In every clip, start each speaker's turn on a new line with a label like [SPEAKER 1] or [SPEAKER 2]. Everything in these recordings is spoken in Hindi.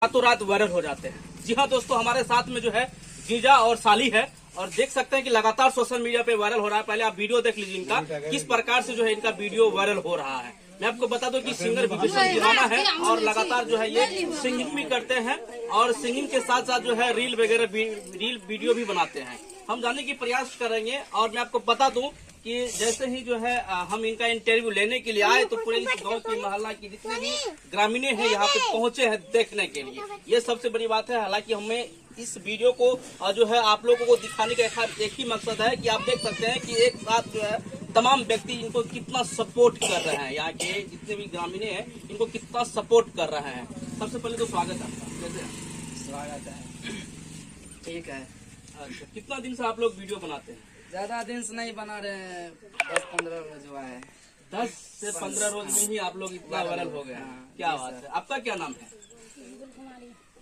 [SPEAKER 1] रातों रात वायरल हो जाते हैं। जी हाँ दोस्तों, हमारे साथ में जो है जीजा और साली है और देख सकते हैं कि लगातार सोशल मीडिया पे वायरल हो रहा है। पहले आप वीडियो देख लीजिए इनका, किस प्रकार से जो है इनका वीडियो वायरल हो रहा है। मैं आपको बता दूं कि सिंगर विभूषण दीवाना है और लगातार जो है ये सिंगिंग भी करते हैं और सिंगिंग के साथ साथ जो है रील वगैरह रील वीडियो भी बनाते हैं। हम जानने की प्रयास करेंगे और मैं आपको बता दूं कि जैसे ही जो है हम इनका इंटरव्यू लेने के लिए आए तो पूरे इस गांव की मोहल्ला की जितने भी ग्रामीण हैं यहाँ पे पहुंचे हैं देखने के लिए। ये सबसे बड़ी बात है। हालांकि हमें इस वीडियो को जो है आप लोगों को दिखाने का एक ही मकसद है कि आप देख सकते हैं कि एक साथ जो है तमाम व्यक्ति इनको कितना सपोर्ट कर रहे हैं। यहाँ के जितने भी ग्रामीण हैं इनको कितना सपोर्ट कर रहे हैं। सबसे पहले तो स्वागत है आपका। कैसे
[SPEAKER 2] स्वागत है। ठीक है।
[SPEAKER 1] अच्छा, कितना दिन से आप लोग वीडियो बनाते हैं?
[SPEAKER 2] ज्यादा दिन से नहीं बना रहे हैं, 10-15 रोज हुआ है।
[SPEAKER 1] 10 से 15 रोज में ही आप लोग इतना वायरल हो गए हैं। क्या बात है। आपका क्या नाम है?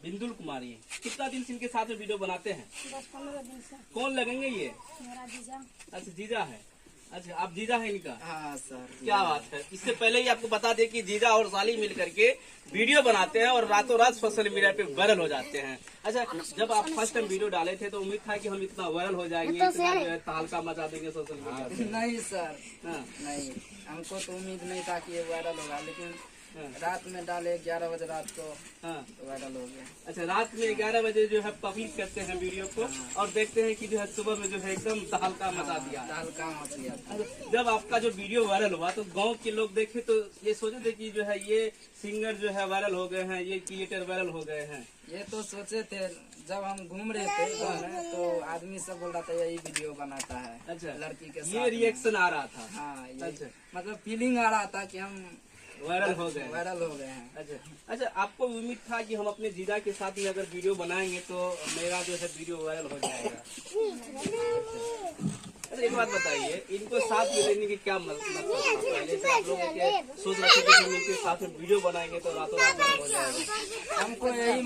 [SPEAKER 1] बिंदुल कुमारी। कितना दिन से इनके साथ में वीडियो बनाते हैं?
[SPEAKER 3] 10-15 दिन से।
[SPEAKER 1] कौन लगेंगे ये?
[SPEAKER 3] मेरा जीजा।
[SPEAKER 1] अच्छा, जीजा है। अच्छा, आप जीजा है इनका?
[SPEAKER 2] हाँ सर।
[SPEAKER 1] क्या बात है। इससे पहले ही आपको बता दें कि जीजा और साली मिल करके वीडियो बनाते हैं और रातों रात सोशल मीडिया पे वायरल हो जाते हैं। अच्छा, जब आप फर्स्ट टाइम वीडियो डाले थे तो उम्मीद था कि हम इतना वायरल हो जाएंगे, इतना जो है तहलका मचा देंगे सोशल मीडिया पे?
[SPEAKER 2] नहीं सर,
[SPEAKER 1] हाँ।
[SPEAKER 2] नहीं, हमको तो उम्मीद नहीं था कि ये वायरल होगा, लेकिन रात में डाले 11 बजे रात को
[SPEAKER 1] हाँ।
[SPEAKER 2] तो वायरल हो गया।
[SPEAKER 1] अच्छा, रात में 11 बजे जो है पब्लिक करते हैं वीडियो को और देखते हैं कि जो है सुबह में जो है एकदम तहलका मचा दिया।
[SPEAKER 2] हल्का मच गया था।
[SPEAKER 1] अच्छा, जब आपका जो वीडियो वायरल हुआ तो गांव के लोग देखे तो ये सोचे थे कि जो है ये सिंगर जो है वायरल हो गए हैं, ये क्रिएटर वायरल हो गए हैं।
[SPEAKER 2] ये तो सोचे थे, जब हम घूम रहे थे गाँव में तो आदमी सब बोल रहा था यही वीडियो बनाता है।
[SPEAKER 1] अच्छा,
[SPEAKER 2] लड़की के साथ
[SPEAKER 1] ये रिएक्शन आ रहा था।
[SPEAKER 2] हाँ, ये
[SPEAKER 1] अच्छा।
[SPEAKER 2] मतलब फीलिंग आ रहा था कि हम
[SPEAKER 1] वायरल हो गए।
[SPEAKER 2] वायरल हो गए हैं।
[SPEAKER 1] अच्छा अच्छा, आपको उम्मीद था कि हम अपने जीजा के साथ में अगर वीडियो बनाएंगे तो मेरा जो है वीडियो वायरल हो जाएगा। अच्छा, एक बात बताइए, इनको साथ में लेने की क्या मतलब था? पहले से आप लोग सोच रहे थे कि हम इनके साथ में वीडियो बनाएंगे तो रातों रात वायरल हो जाएगा?
[SPEAKER 2] हमको यही